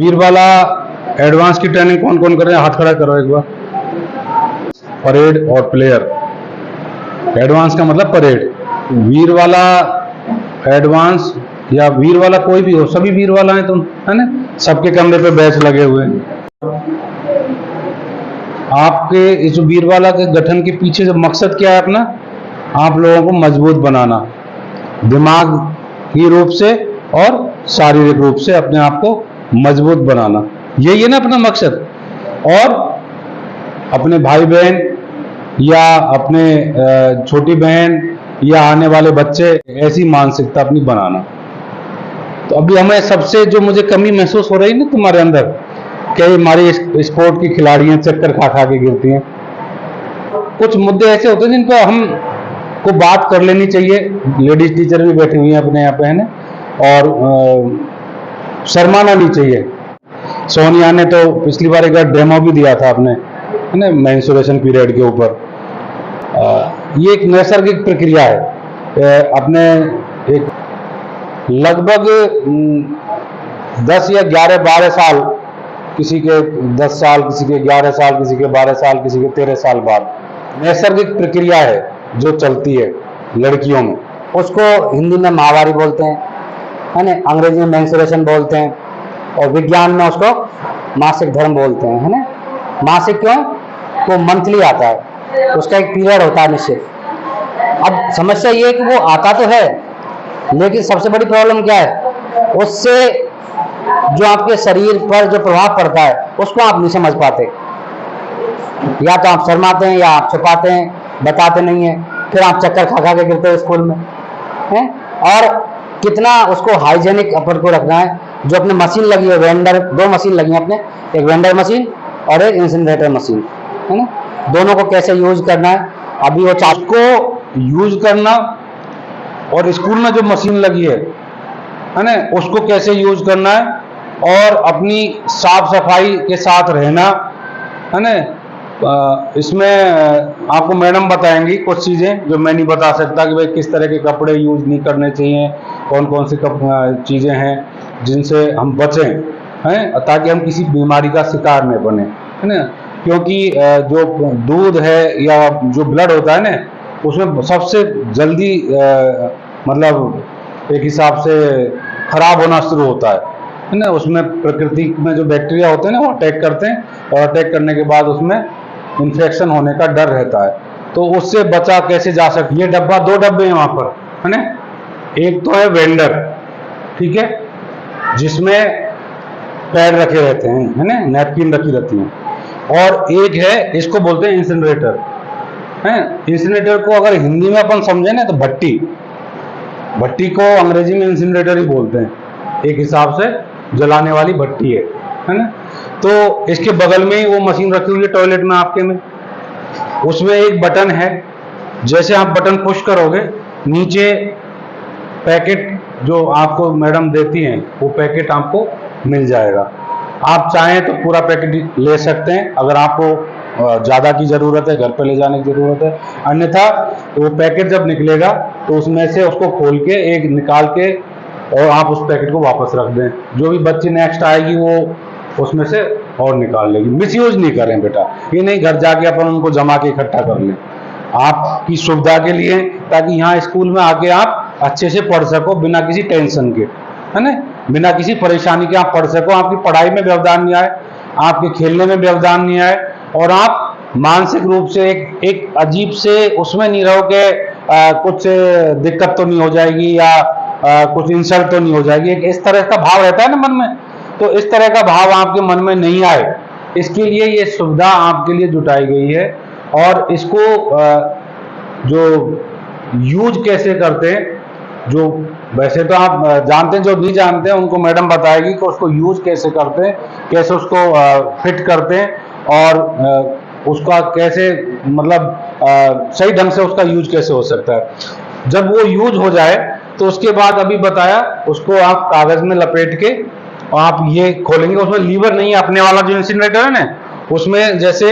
वीर वाला एडवांस की ट्रेनिंग कौन कौन कर रहे हैं? हाथ खड़ा करो एक बार। परेड और प्लेयर। एडवांस का मतलब परेड। वीर वाला एडवांस या वीर वाला कोई भी हो, सभी वीर वाला है तुम, है ना? सबके कंधे पे बैच लगे हुए हैं। आपके इस वीर वाला के गठन के पीछे जो मकसद क्या है अपना? आप लोगों को मजबूत बनाना, दिमागी रूप से और शारीरिक रूप से अपने आप को मजबूत बनाना, यही है ना अपना मकसद। और अपने भाई बहन या अपने छोटी बहन या आने वाले बच्चे, ऐसी मानसिकता अपनी बनाना। तो अभी हमें सबसे जो मुझे कमी महसूस हो रही है ना तुम्हारे अंदर, कि हमारी स्पोर्ट की खिलाड़ियां चक्कर खा खा के गिरती हैं। कुछ मुद्दे ऐसे होते हैं जिन पर हम को बात कर लेनी चाहिए। लेडीज टीचर भी बैठी हुई हैं अपने यहाँ पे, है ना? और शर्माना नहीं चाहिए। सोनिया ने तो पिछली बार एक बार डेमो भी दिया था अपने, है ना, मेंस्ट्रुएशन पीरियड के ऊपर। ये एक नैसर्गिक प्रक्रिया है। अपने एक लगभग 10 या 11-12 साल, किसी के 10 साल, किसी के 11 साल, किसी के 12 साल, किसी के 13 साल बाद नैसर्गिक प्रक्रिया है जो चलती है लड़कियों में। उसको हिंदी में माहवारी बोलते हैं, है ना, अंग्रेजी में मेंस्ट्रुएशन बोलते हैं, और विज्ञान में उसको मासिक धर्म बोलते हैं, है ना। मासिक क्यों? वो मंथली आता है, उसका एक पीरियड होता है निश्चित। अब समस्या ये है कि वो आता तो है, लेकिन सबसे बड़ी प्रॉब्लम क्या है, उससे जो आपके शरीर पर जो प्रभाव पड़ता है उसको आप नहीं समझ पाते। या तो आप शर्माते हैं, या आप छुपाते हैं, बताते नहीं हैं, फिर आप चक्कर खा खा के गिरते हैं स्कूल में, हैं। और कितना उसको हाइजेनिक अपन को रखना है। जो अपने मशीन लगी है, वेंडर, 2 मशीन लगी है अपने, एक वेंडर मशीन और एक इंसिनरेटर मशीन, है ना। दोनों को कैसे यूज करना है, अभी वो चाप को यूज करना, और स्कूल में जो मशीन लगी है ना, उसको कैसे यूज करना है, और अपनी साफ सफाई के साथ रहना, है ना। इसमें आपको मैडम बताएंगी कुछ चीज़ें जो मैं नहीं बता सकता, कि भाई किस तरह के कपड़े यूज नहीं करने चाहिए, कौन कौन सी चीज़ें हैं जिनसे हम बचें, हैं, ताकि हम किसी बीमारी का शिकार न बने, है ना। क्योंकि जो दूध है या जो ब्लड होता है ना, उसमें सबसे जल्दी मतलब एक हिसाब से खराब होना शुरू होता है ना। उसमें प्रकृति में जो बैक्टीरिया होते हैं ना, वो अटैक करते हैं, और अटैक करने के बाद उसमें इन्फेक्शन होने का डर रहता है। तो उससे बचा कैसे जा सकते? ये डब्बा, 2 डब्बे हैं वहां पर, है ना। एक तो है वेंडर, ठीक है, जिसमें पैड रखे रहते हैं, है ना, नैपकिन रखी रहती हैं। और एक है, इसको बोलते हैं इंसिनरेटर, है। इंसिनरेटर को अगर हिंदी में अपन समझे ना तो भट्टी, भट्टी को अंग्रेजी में इंसिनरेटर ही बोलते हैं, एक हिसाब से जलाने वाली भट्टी है ना। तो इसके बगल में ही वो मशीन रखी हुई है टॉयलेट में आपके में। उसमें एक बटन है, जैसे आप बटन पुश करोगे, नीचे पैकेट जो आपको मैडम देती हैं, वो पैकेट आपको मिल जाएगा। आप चाहें तो पूरा पैकेट ले सकते हैं, अगर आपको ज़्यादा की ज़रूरत है, घर पे ले जाने की ज़रूरत है। अन्यथा तो वो पैकेट जब निकलेगा तो उसमें से उसको खोल के एक निकाल के, और आप उस पैकेट को वापस रख दें। जो भी बच्ची नेक्स्ट आएगी वो उसमें से और निकाल लेगी। मिसयूज नहीं करें बेटा, ये नहीं घर जाके अपन उनको जमा के इकट्ठा कर लें। आपकी सुविधा के लिए, ताकि यहाँ स्कूल में आके आप अच्छे से पढ़ सको बिना किसी टेंशन के, है ना, बिना किसी परेशानी के आप पढ़ सको। आपकी पढ़ाई में व्यवधान नहीं आए, आपके खेलने में व्यवधान नहीं आए, और आप मानसिक रूप से एक अजीब से उसमें नहीं रहो कि कुछ दिक्कत तो नहीं हो जाएगी, या कुछ इंसल्ट तो नहीं हो जाएगी। एक इस तरह का भाव रहता है ना मन में, तो इस तरह का भाव आपके मन में नहीं आए, इसके लिए ये सुविधा आपके लिए जुटाई गई है। और इसको जो यूज कैसे करते हैं, जो वैसे तो आप जानते हैं, जो नहीं जानते हैं उनको मैडम बताएगी कि उसको यूज कैसे करते हैं, कैसे उसको फिट करते हैं, और उसका कैसे मतलब सही ढंग से उसका यूज कैसे हो सकता है। जब वो यूज हो जाए तो उसके बाद अभी बताया, उसको आप कागज में लपेट के और आप ये खोलेंगे, उसमें लीवर नहीं है, अपने वाला जो इंसिनरेटर है ना, उसमें जैसे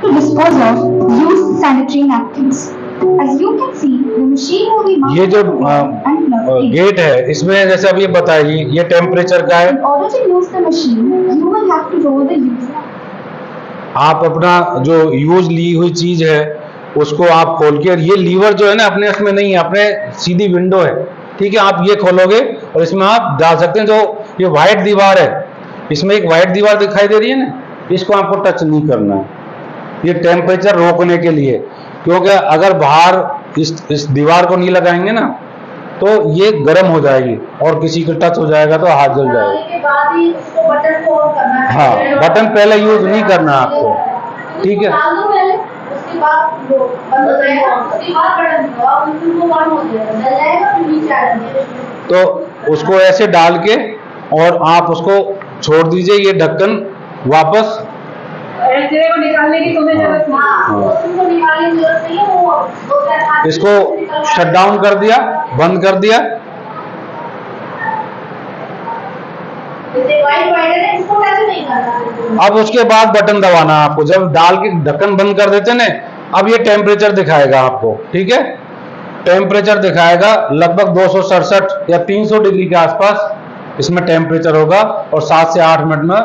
dispose of used sanitary napkins. As you can see, the machine will be ये जो mounted and nothing. गेट है, इसमें जैसे अब ये बताइए ये टेम्परेचर का है। In order to use the machine, you will have to roll the user. आप अपना जो यूज ली हुई चीज है उसको आप खोल के, और ये लीवर जो है ना अपने इसमें नहीं है, अपने सीधी विंडो है, ठीक है। आप ये खोलोगे और इसमें आप डाल सकते हैं। जो ये व्हाइट दीवार है, इसमें एक व्हाइट दीवार दिखाई दे रही है ना, इसको आपको टच नहीं करना है, ये टेम्परेचर रोकने के लिए। क्योंकि अगर बाहर इस दीवार को नहीं लगाएंगे ना तो ये गर्म हो जाएगी और किसी को टच हो जाएगा तो हाथ जल जाएगा। के बाद ही उसको बटन को ऑन करना है। हाँ, बटन पहले यूज नहीं करना आपको, ठीक है। डाल दो पहले, उसके बाद वो बंद हो जाएगा, उसके बाद बटन दबाओ, फिर वो ऑन हो जाएगा, जल जाएगा, फिर नीचे आ जाएगा। तो उसको ऐसे डाल के और आप उसको छोड़ दीजिए, ये ढक्कन वापस एक्सरे को निकालने की तुम्हें जरूरत नहीं। हाँ, उसको निकालने की जरूरत नहीं है, वो दो चार हाथ इसको शट डाउन कर दिया, बंद कर दिया। जैसे वाइट है, इसको कैसे नहीं करना। अब उसके बाद बटन दबाना है आपको। जब डाल के ढक्कन बंद कर देते ना, अब ये टेम्परेचर दिखाएगा आपको, ठीक है। टेम्परेचर दिखाएगा लगभग 267 या 300 डिग्री के आसपास इसमें टेम्परेचर होगा, और 7 से 8 मिनट में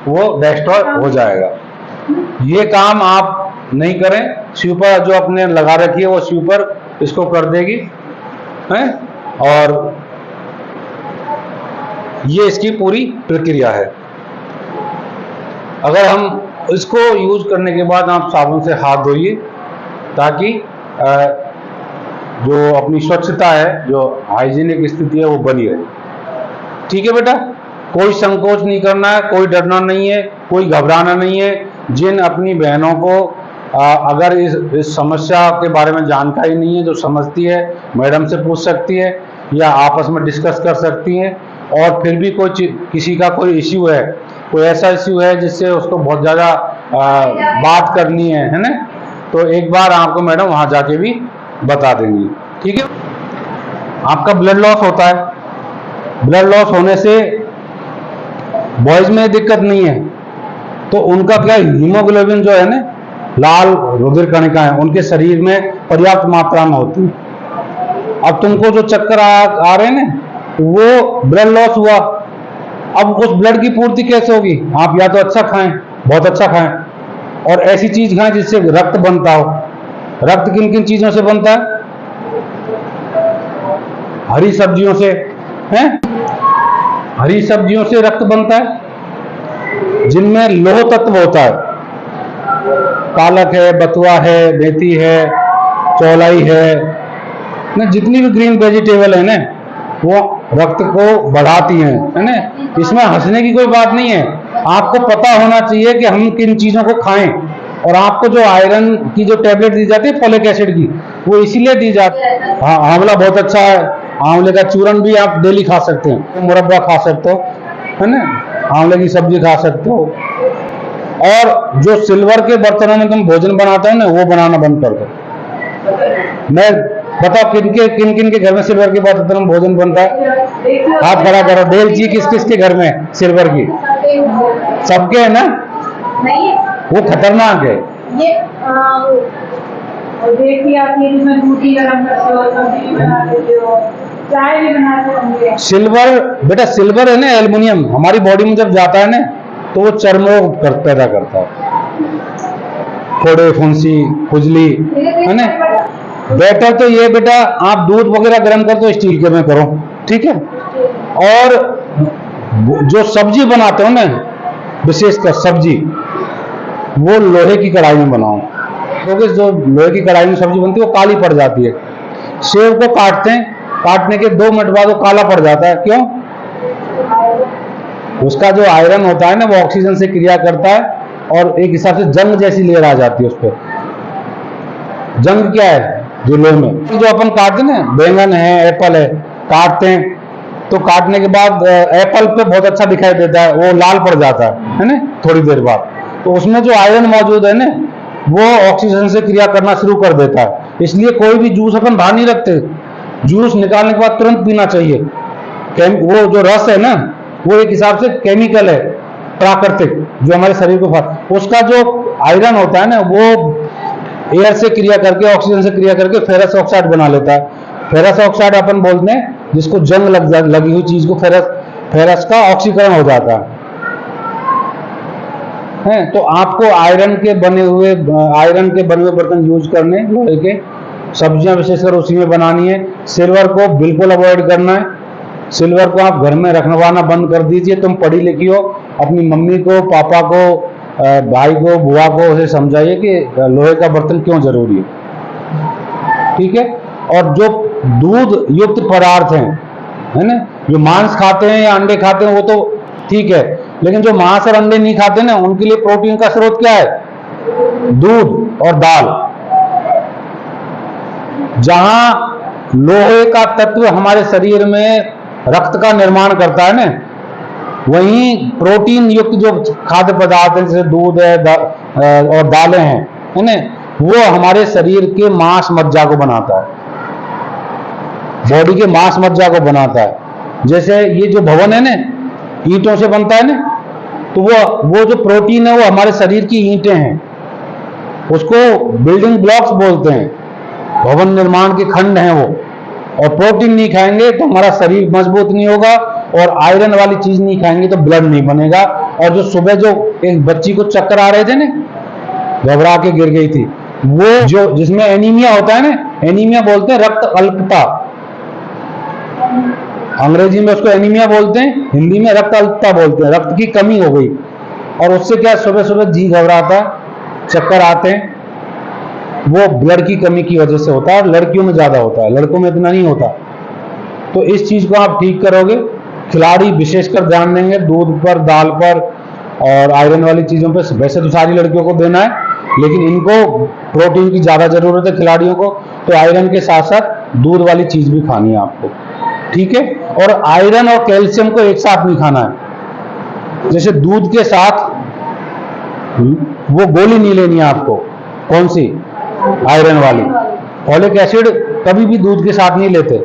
वो डेस्ट्रॉय हो जाएगा। ये काम आप नहीं करें, स्वीपर जो अपने लगा रखी है वो स्वीपर इसको कर देगी, हैं। और ये इसकी पूरी प्रक्रिया है। अगर हम इसको यूज करने के बाद आप साबुन से हाथ धोइए, ताकि जो अपनी स्वच्छता है, जो हाइजीनिक स्थिति है वो बनी रहे, ठीक है बेटा। कोई संकोच नहीं करना है, कोई डरना नहीं है, कोई घबराना नहीं है। जिन अपनी बहनों को अगर इस समस्या के बारे में जानकारी नहीं है, जो समझती है मैडम से पूछ सकती है या आपस में डिस्कस कर सकती हैं। और फिर भी कोई किसी का कोई इश्यू है, कोई ऐसा इश्यू है जिससे उसको बहुत ज़्यादा बात करनी है ना, तो एक बार आपको मैडम वहाँ जाके भी बता देंगी, ठीक है। आपका ब्लड लॉस होता है, ब्लड लॉस होने से बॉयज में दिक्कत नहीं है, तो उनका क्या, हीमोग्लोबिन जो है ना, लाल रुधिर कणिकाएं उनके शरीर में पर्याप्त मात्रा में होती है। अब तुमको जो चक्कर आ रहे हैं ना, वो ब्लड लॉस हुआ। अब उस ब्लड की पूर्ति कैसे होगी? आप या तो अच्छा खाएं, बहुत अच्छा खाएं, और ऐसी चीज खाएं जिससे रक्त बनता हो। रक्त किन किन चीजों से बनता है? हरी सब्जियों से, हैं? हरी सब्जियों से रक्त बनता है, जिनमें लौह तत्व होता है। पालक है, बथुआ है, मेथी है, चौलाई है ना, जितनी भी ग्रीन वेजिटेबल है ना, वो रक्त को बढ़ाती हैं, है ना। इसमें हंसने की कोई बात नहीं है। आपको पता होना चाहिए कि हम किन चीजों को खाएं। और आपको जो आयरन की जो टेबलेट दी जाती है फोलिक एसिड की, वो इसीलिए दी जाती है। हाँ, आंवला बहुत अच्छा है, आंवले का चूरन भी आप डेली खा सकते हैं, मुरब्बा खा सकते हो, है ना, आंवले की सब्जी खा सकते हो। और जो सिल्वर के बर्तनों में तुम भोजन बनाते हो ना, वो बनाना बंद कर दो। मैं बताओ किन किन के घर में सिल्वर के बर्तन में भोजन बनता है? हाथ खड़ा करो। डेल जी किस किस के घर में सिल्वर की? सबके है ना। नहीं, वो खतरनाक है। ये देखिए आप, ये जिसमें रोटी गरम करते हो, सब्जी भी बना देते हो, चाय भी बनाते होंगे। सिल्वर बेटा, सिल्वर है ना, एल्युमिनियम हमारी बॉडी में जब जाता है ना, तो वो चर्म रोग पैदा करता है, फोड़े, फुंसी, खुजली, है ना। बेटर तो ये बेटा, आप दूध वगैरह गर्म कर दो, स्टील के में करो, ठीक है। और जो सब्जी बनाते हो ना, विशेषकर सब्जी, वो लोहे की कढ़ाई में बनाओ, क्योंकि जो लोहे की कढ़ाई में सब्जी बनती है वो काली पड़ जाती है। सेव को काटते हैं, काटने के 2 मिनट बाद वो काला पड़ जाता है। क्यों? उसका जो आयरन होता है ना, वो ऑक्सीजन से क्रिया करता है, और एक हिसाब से जंग जैसी लेयर आ जाती है उस पर। जंग क्या है? जो लोहे में जो अपन काटते ना, बैंगन है, एप्पल है, काटते हैं तो काटने के बाद एप्पल पे बहुत अच्छा दिखाई देता है, वो लाल पड़ जाता है ना, थोड़ी देर बाद। तो उसमें जो आयरन मौजूद है ना, वो ऑक्सीजन से क्रिया करना शुरू कर देता है। इसलिए कोई भी जूस अपन बाहर नहीं रखते, जूस निकालने के बाद तुरंत पीना चाहिए। वो जो रस है ना, वो एक हिसाब से केमिकल है, प्राकृतिक, जो हमारे शरीर को उसका जो आयरन होता है ना, वो एयर से क्रिया करके, ऑक्सीजन से क्रिया करके फेरस ऑक्साइड बना लेता है। फेरस ऑक्साइड अपन बोलते हैं जिसको जंग लगी हुई चीज को फेरस का ऑक्सीकरण हो जाता है। तो आपको आयरन के बने हुए बर्तन यूज करने, लोहे के, सब्जियां विशेषकर उसी में बनानी है। सिल्वर को बिल्कुल अवॉइड करना है। सिल्वर को आप घर में रखवाना बंद कर दीजिए। तुम पढ़ी लिखी हो, अपनी मम्मी को, पापा को, भाई को, बुआ को उसे समझाइए कि लोहे का बर्तन क्यों जरूरी है, ठीक है। और जो दूध युक्त पदार्थ हैं, है ना, जो मांस खाते हैं या अंडे खाते हैं वो तो ठीक है, लेकिन जो मांस और अंडे नहीं खाते ना, उनके लिए प्रोटीन का स्रोत क्या है? दूध और दाल। जहां लोहे का तत्व हमारे शरीर में रक्त का निर्माण करता है ना, वहीं प्रोटीन युक्त जो खाद्य पदार्थ हैं जैसे दूध है और दालें हैं, है ना, वो हमारे शरीर के मांस मज्जा को बनाता है, बॉडी के मांस मज्जा को बनाता है। जैसे ये जो भवन है ना, ईंटों से बनता है ना, तो वो जो प्रोटीन है वो हमारे शरीर की ईंटें हैं, उसको बिल्डिंग ब्लॉक्स बोलते हैं, भवन निर्माण के खंड हैं वो। और प्रोटीन नहीं खाएंगे तो हमारा शरीर मजबूत नहीं होगा, और आयरन वाली चीज नहीं खाएंगे तो ब्लड नहीं बनेगा। और जो सुबह जो एक बच्ची को चक्कर आ रहे थे ना, घबरा के गिर गई थी, वो जो जिसमें एनीमिया होता है ना, एनीमिया बोलते हैं रक्त अल्पता, अंग्रेजी में उसको एनीमिया बोलते हैं, हिंदी में रक्त अल्पता बोलते हैं, रक्त की कमी हो गई। और उससे क्या, सुबह सुबह जी घबराता है, चक्कर आते हैं, वो ब्लड की कमी की वजह से होता है। और लड़कियों में ज्यादा होता है, लड़कों में इतना नहीं होता। तो इस चीज को आप ठीक करोगे। खिलाड़ी विशेषकर ध्यान देंगे दूध पर, दाल पर और आयरन वाली चीजों पर। वैसे तो सारी लड़कियों को देना है, लेकिन इनको प्रोटीन की ज्यादा जरूरत है खिलाड़ियों को, तो आयरन के साथ साथ दूध वाली चीज भी खानी है आपको, ठीक है। और आयरन और कैल्शियम को एक साथ नहीं खाना है। जैसे दूध के साथ वो गोली नहीं लेनी है आपको, कौन सी? आयरन वाली। फॉलिक एसिड कभी भी दूध के साथ नहीं लेते,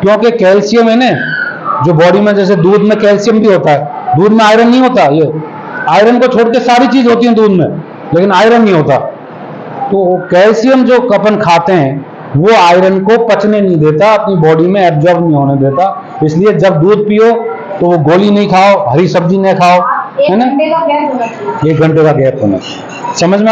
क्योंकि कैल्शियम है ना, जो बॉडी में, जैसे दूध में कैल्शियम भी होता है, दूध में आयरन नहीं होता। ये आयरन को छोड़ के सारी चीज होती है दूध में, लेकिन आयरन नहीं होता। तो कैल्शियम जो अपन खाते हैं वो आयरन को पचने नहीं देता, अपनी बॉडी में एब्जॉर्ब नहीं होने देता। इसलिए जब दूध पियो तो वो गोली नहीं खाओ, हरी सब्जी नहीं खाओ, है ना। 1 घंटे का गैप होना चाहिए। 1 घंटे का गैप होना चाहिए। समझ में